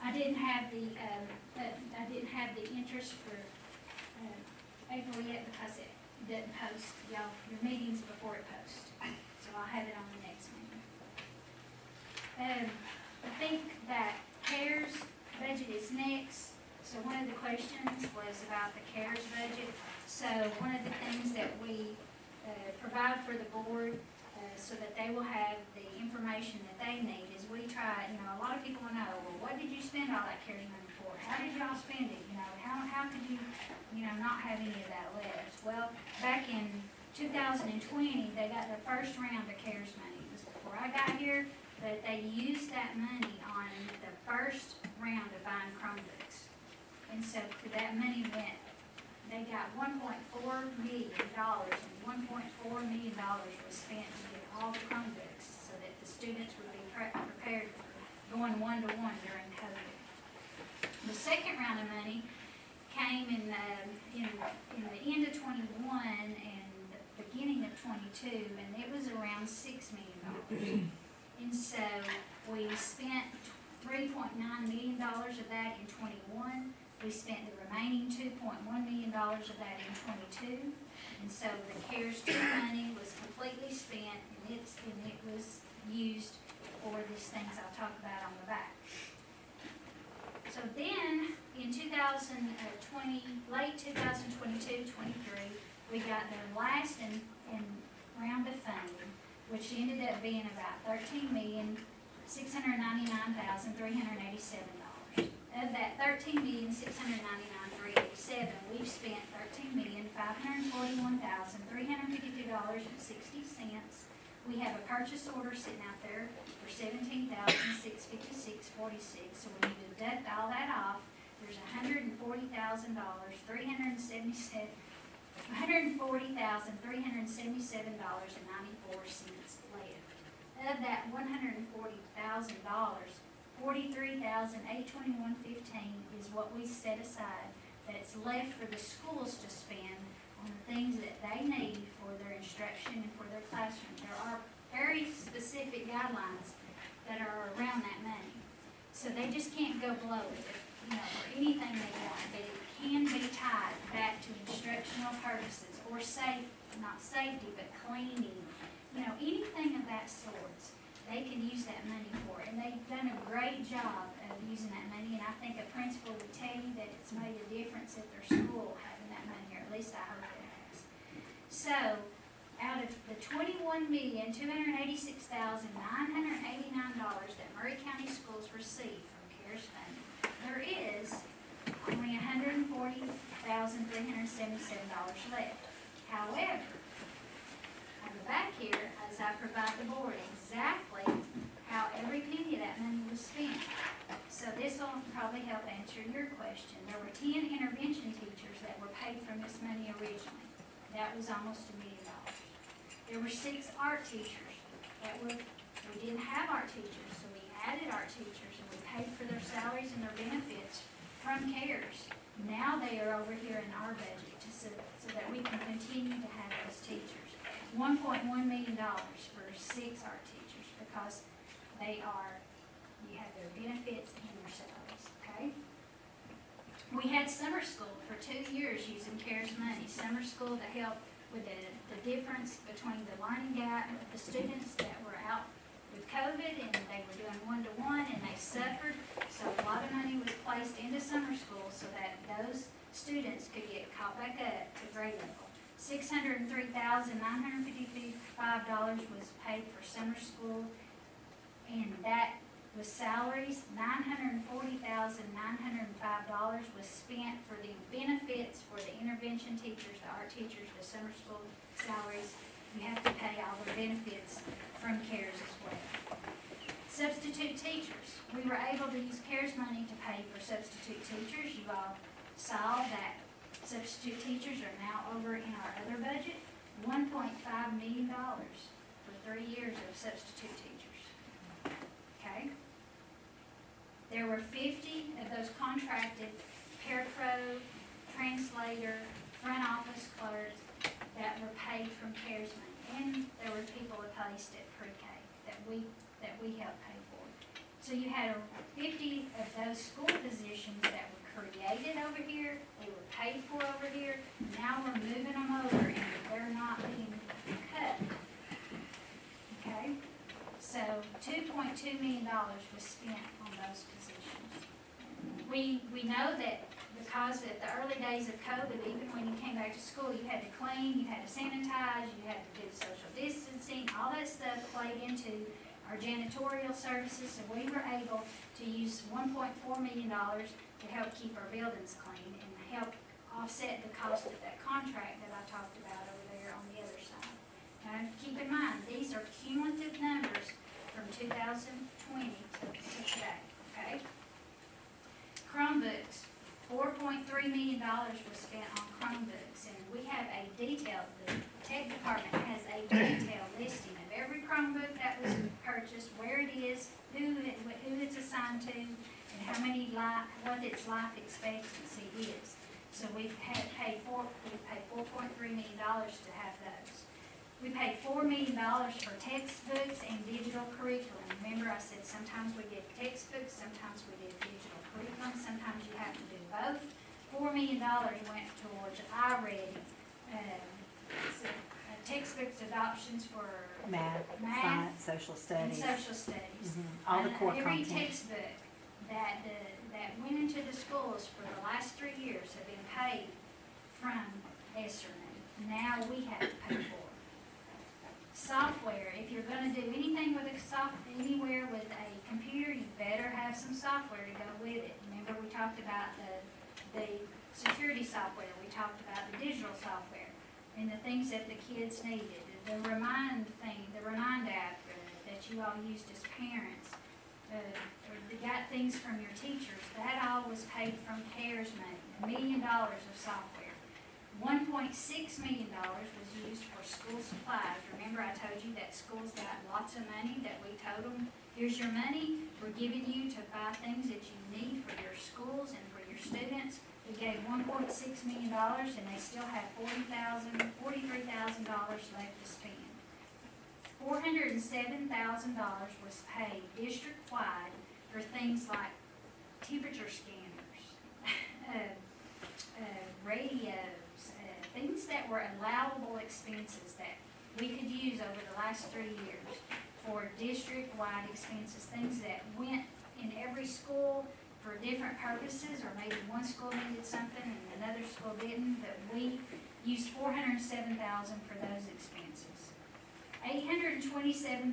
I didn't have the interest for April yet because it doesn't post. Y'all, your meeting's before it posts, so I'll have it on the next meeting. I think that CARES budget is next. So one of the questions was about the CARES budget. So one of the things that we provide for the board so that they will have the information that they need is we try, a lot of people want to know, well, what did you spend all that CARES money for? How did y'all spend it? How could you, not have any of that left? Well, back in 2020, they got their first round of CARES money. It was before I got here, but they used that money on the first round of buying Chromebooks. And so that money went, they got $1.4 million, and $1.4 million was spent to get all the Chromebooks so that the students would be prepared for going one-to-one during COVID. The second round of money came in the end of 21 and the beginning of 22, and it was around $6 million. And so we spent $3.9 million of that in 21. We spent the remaining $2.1 million of that in 22. And so the CARES 2 money was completely spent, and it was used for these things I'll talk about on the back. So then, in 2020, late 2022, 23, we got the last round of funding, which ended up being about $13,699,387. Of that $13,699,387, we've spent $13,541,352.60. We have a purchase order sitting out there for $17,656.46. So when you deduct all that off, there's $140,000, $140,377.94 left. Of that $140,000, $43,821.15 is what we set aside that's left for the schools to spend on the things that they need for their instruction and for their classroom. There are very specific guidelines that are around that money. So they just can't go below it, for anything they want, but it can be tied back to instructional purposes or not safety, but cleaning, anything of that sort. They can use that money for, and they've done a great job of using that money, and I think a principal would tell you that it's made a difference at their school having that money, or at least I hope it has. So, out of the $21,286,989 that Murray County Schools receive from CARES funding, there is only $140,377 left. However, on the back here, as I provide the board exactly how every penny of that money was spent. So this will probably help answer your question. There were 10 intervention teachers that were paid from this money originally. That was almost $1 million. There were 6 art teachers we didn't have art teachers, so we added art teachers and we paid for their salaries and their benefits from CARES. Now they are over here in our budget so that we can continue to have those teachers. $1.1 million for 6 art teachers because you have their benefits and their salaries, okay? We had summer school for 2 years using CARES money. Summer school to help with the difference between the learning gap, the students that were out with COVID and they were doing one-to-one and they suffered. So a lot of money was placed into summer school so that those students could get caught back up to grade level. $603,955 was paid for summer school, and that was salaries. $940,905 was spent for the benefits for the intervention teachers, the art teachers, the summer school salaries. You have to pay all the benefits from CARES as well. Substitute teachers. We were able to use CARES money to pay for substitute teachers. You all saw that substitute teachers are now over in our other budget, $1.5 million for 3 years of substitute teachers. Okay? There were 50 of those contracted parapro, translator, front office clerks that were paid from CARES money. And there were people placed at pre-K that we helped pay for. So you had 50 of those school positions that were created over here, they were paid for over here, now we're moving them over and they're not being cut. Okay? So $2.2 million was spent on those positions. We know that because at the early days of COVID, even when you came back to school, you had to clean, you had to sanitize, you had to do social distancing, all that stuff played into our janitorial services, so we were able to use $1.4 million to help keep our buildings clean and help offset the cost of that contract that I talked about over there on the other side. Now, keep in mind, these are cumulative numbers from 2020 to today, okay? Chromebooks, $4.3 million was spent on Chromebooks, and we have a detailed, the tech department has a detailed listing of every Chromebook that was purchased, where it is, who it's assigned to, and how many what its life expectancy is. So we've paid $4.3 million to have those. We paid $4 million for textbooks and digital curriculum. Remember I said sometimes we did textbooks, sometimes we did digital curriculum, sometimes you have to do both. $4 million went towards iReady, textbooks adoptions for math, science, social studies. And social studies. All the core every content. textbook that went into the schools for the last 3 years have been paid from Esserman. Now we have to pay for it. Software, if you're going to do anything with anywhere with a computer, you better have some software to go with it. Remember we talked about the security software, we talked about the digital software, and the things that the kids needed. The Remind app that you all used as parents. got things from your teachers, that all was paid from CARES money, $1 million of software. $1.6 million was used for school supplies. Remember I told you that schools got lots of money that we told them, here's your money, we're giving you to buy things that you need for your schools and for your students. We gave $1.6 million and they still have $43,000 left to spend. $407,000 was paid district-wide for things like temperature scanners, radios, things that were allowable expenses that we could use over the last 3 years for district-wide expenses, things that went in every school for different purposes, or maybe one school needed something and another school didn't, but we used $407,000 for those expenses. $827,000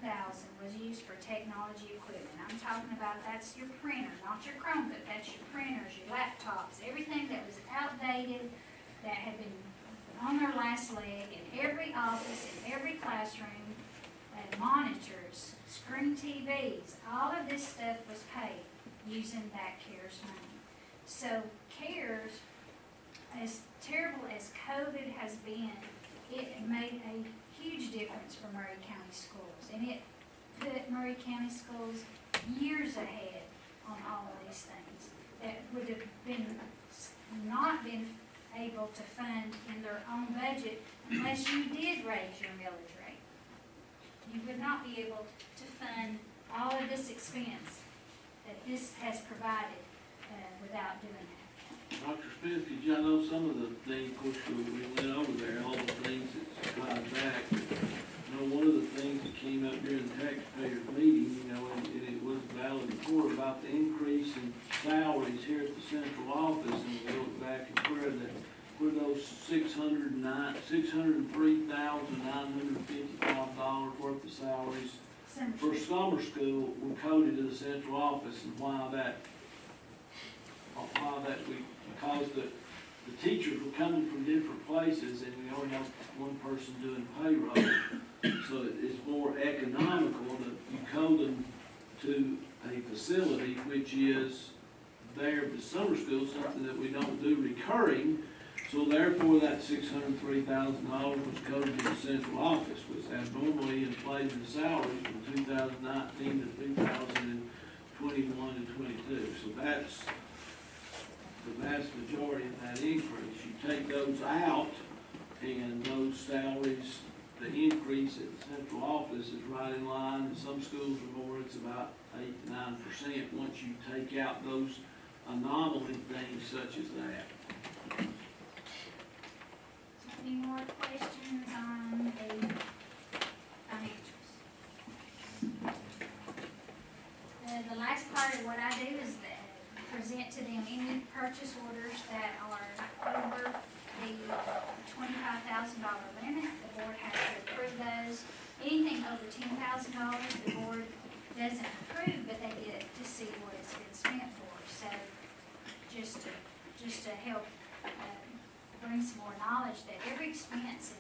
was used for technology equipment. I'm talking about, that's your printer, not your Chromebook, that's your printers, your laptops, everything that was outdated, that had been on their last leg in every office, in every classroom, monitors, screen TVs, all of this stuff was paid using that CARES money. So CARES, as terrible as COVID has been, it made a huge difference for Murray County schools, and it put Murray County schools years ahead on all of these things that would have not been able to fund in their own budget unless you did raise your millage rate. You would not be able to fund all of this expense that this has provided without doing that. Dr. Smith, could y'all know some of the things, of course, we went over there, all the things that supplied back. You know, one of the things that came up during the taxpayers meeting, you know, and it was valid before, about the increase in salaries here at the central office, and we look back at where those $603,955 worth of salaries for summer school were coded to the central office, and because the teachers were coming from different places, and we only have one person doing payroll, so it's more economical that you code them to a facility which is there at the summer school, something that we don't do recurring. So therefore, that $603,000 was coded to the central office, was abnormally inflated the salaries from 2019 to 2021 and 22. So that's the vast majority of that increase. You take those out, and those salaries, the increase at the central office is right in line. In some schools or more, it's about 8 to 9% once you take out those anomaly things such as that. Any more questions on the financials? The last part of what I do is present to them any purchase orders that are over the $25,000 limit. The board has to approve those. Anything over $10,000, the board doesn't approve, but they get to see what it's been spent for. So just to help bring some more knowledge that every expense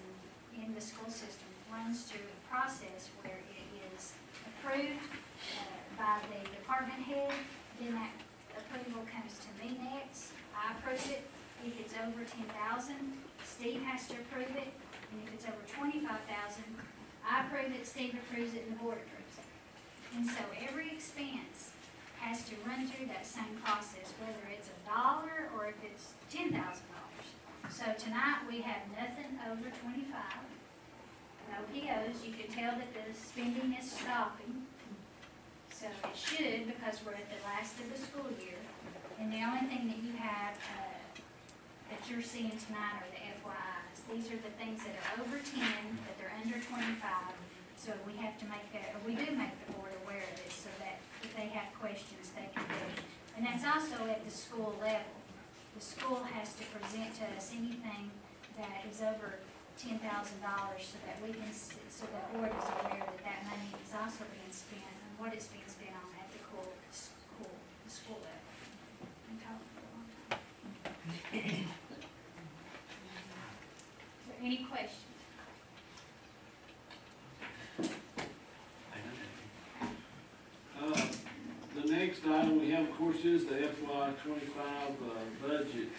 in the school system runs through a process where it is approved by the department head, then that approval comes to me next. I approve it. If it's over $10,000, Steve has to approve it, and if it's over $25,000, I approve it, Steve approves it, and the board approves it. And so every expense has to run through that same process, whether it's $1 or if it's $10,000. So tonight, we have nothing over 25, no POs. You can tell that the spending is stopping. So it should, because we're at the last of the school year. And the only thing that you have that you're seeing tonight are the FYIs. These are the things that are over 10, that they're under 25. So we have to make that, or we do make the board aware of this so that if they have questions, they can do. And that's also at the school level. The school has to present to us anything that is over $10,000 so that we can, so the board is aware that that money is also being spent and what it's being spent on at the school level. I'm talking for a long time. Is there any questions? have, of course, is the FY twenty-five, budget,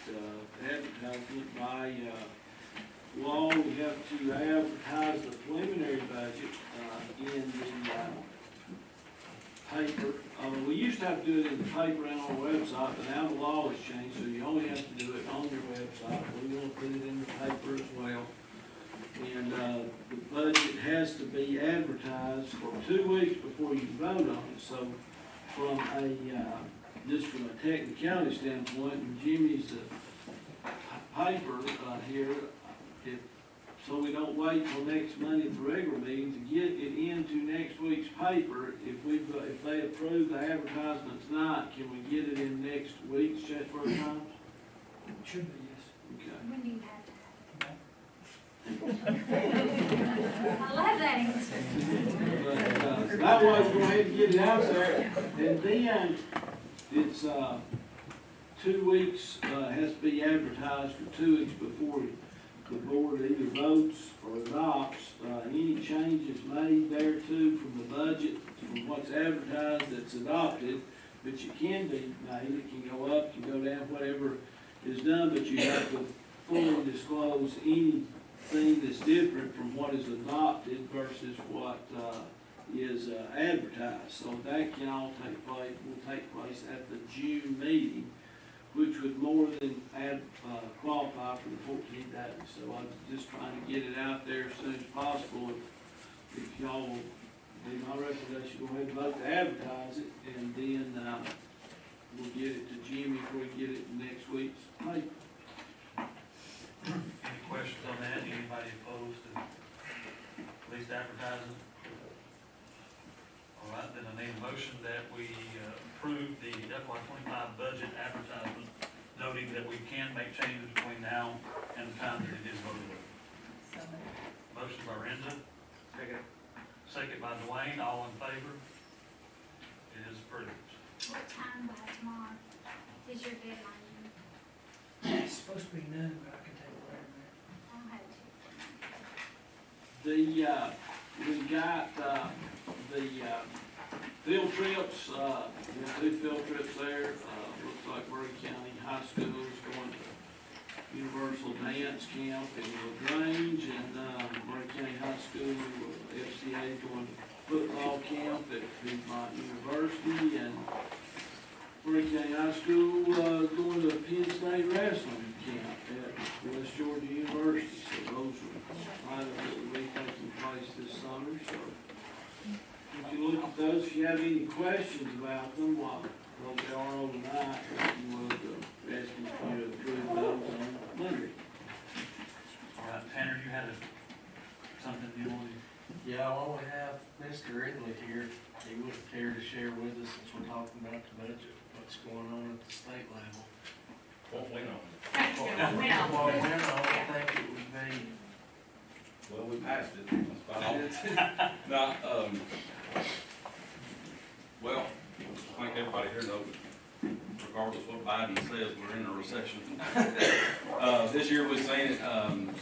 advertisement by, law. We have to advertise the preliminary budget, in the, paper. We used to have to do it in the paper and on our website, but now the law has changed, so you only have to do it on your website. We're gonna put it in the paper as well. And, the budget has to be advertised for 2 weeks before you can vote on it. So from a, just from a technicality standpoint, and Jimmy's the paper, here, if, so we don't wait till next Monday for regular meeting to get it into next week's paper. If they approve the advertisement tonight, can we get it in next week's Chatsworth Times? Should be, yes. Okay. When do you have to? I love that answer. But, that was go ahead and get it out there, and then it's, 2 weeks, has to be advertised for 2 weeks before the board either votes or adopts. Any changes made thereto from the budget, from what's advertised that's adopted, which it can be made, it can go up, can go down, whatever is done, but you have to fully disclose anything that's different from what is adopted versus what, is advertised. So that can all will take place at the June meeting, which would more than qualify for the 14 days. So I'm just trying to get it out there as soon as possible. If y'all will be my recommendation, go ahead and vote to advertise it, and then we'll get it to Jimmy before we get it in next week's paper. Any questions on that? Anybody opposed to at least advertising? All right, then I need a motion that we approve the FY twenty-five budget advertisement, noting that we can make changes between now and the time that it is voted on. Motion by Renzo. Second by Dwayne, all in favor? It is approved. What time by tomorrow is your deadline? It's supposed to be noon, but I can take whatever. I don't have to. We got, the, field trips, we have 2 field trips there. Looks like Murray County High School is going to Universal Dance Camp in LaGrange, and, Murray County High School, FCA going to football camp at Piedmont University, and Murray County High School, going to Penn State Wrestling Camp at West Georgia University. So those are items that will be taking place this summer, so if you look at those, if you have any questions about them, well, they are overnight, you would ask them to approve those on Monday. All right, Tanner, you had something you wanted? Yeah, while we have Mr. Ridley here, he would care to share with us, since we're talking about the budget, what's going on at the state level. What went on? Well, I think it would be. Well, we passed it, that's about all. No, well, I think everybody here knows, regardless what Biden says, we're in a recession. This year we've seen it,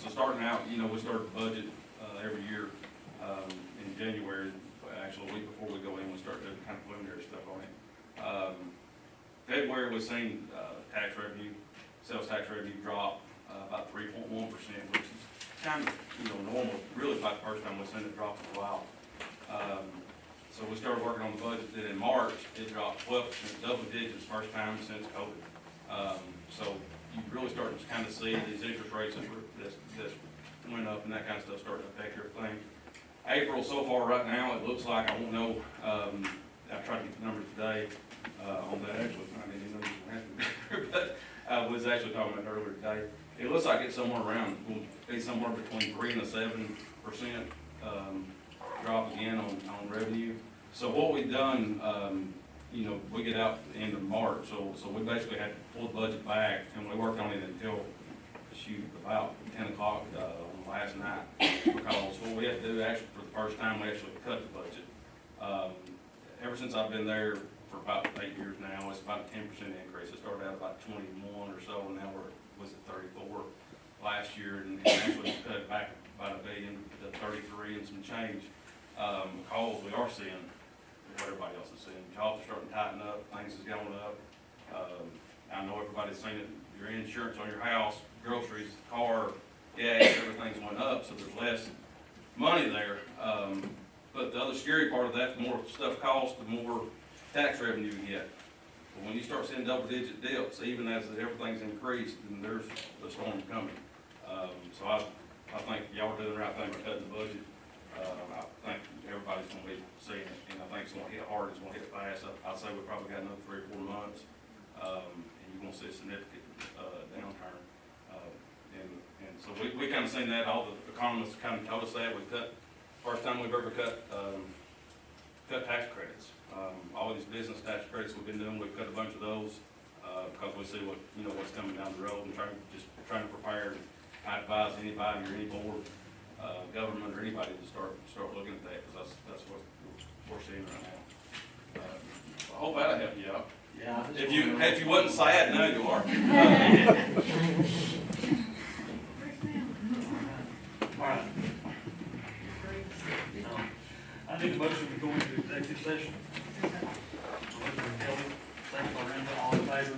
so starting out, we start the budget, every year, in January, actually a week before we go in, we start doing kind of preliminary stuff on it. February we've seen, tax revenue, sales tax revenue drop, about 3.1%, which is kind of, normal, really about the first time we've seen it drop in a while. So we started working on the budget, then in March, it dropped 12%, double digits, first time since COVID. So you really start to kind of see these interest rates that went up and that kind of stuff starting to affect everything. April, so far right now, it looks like, I won't know, I tried to get the numbers today, on that, actually, I didn't even know this was happening, but I was actually talking about it earlier today. It looks like it's somewhere around, will be somewhere between 3 and a 7%, drop again on revenue. So what we've done, we get out the end of March, so we basically had to pull the budget back, and we worked on it until, about 10 o'clock, last night. Because what we had to do, actually, for the first time, we actually cut the budget. Ever since I've been there for about 8 years now, it's about a 10% increase. It started out about 21 or so, and now was at 34 last year, and actually cut it back about $1 billion to 33 and some change. Because we are seeing what everybody else is seeing. Jobs are starting to tighten up, things is going up. I know everybody's seen it, your insurance on your house, groceries, car, gas, everything's went up, so there's less money there. But the other scary part of that, the more stuff costs, the more tax revenue you get. But when you start seeing double-digit dips, even as everything's increased, then there's the storm coming. So I think y'all are doing the right thing by cutting the budget. I think everybody's gonna be seeing it, and I think it's gonna hit hard, it's gonna hit fast. I'd say we probably got another 3 or 4 months, and you're gonna see a significant, downturn. And so we kind of seen that, all the economists kind of told us that. We cut, first time we've ever cut tax credits. All these business tax credits we've been doing, we've cut a bunch of those, because we see what's coming down the road, and trying to prepare. I advise anybody or any board, government or anybody to start looking at that, because that's what we're seeing right now. I hope that'll help you out. Yeah. If you wasn't sad, now you are. All right. I need a motion to go into executive session. Motion by Kelly, second by Randall, all in favor?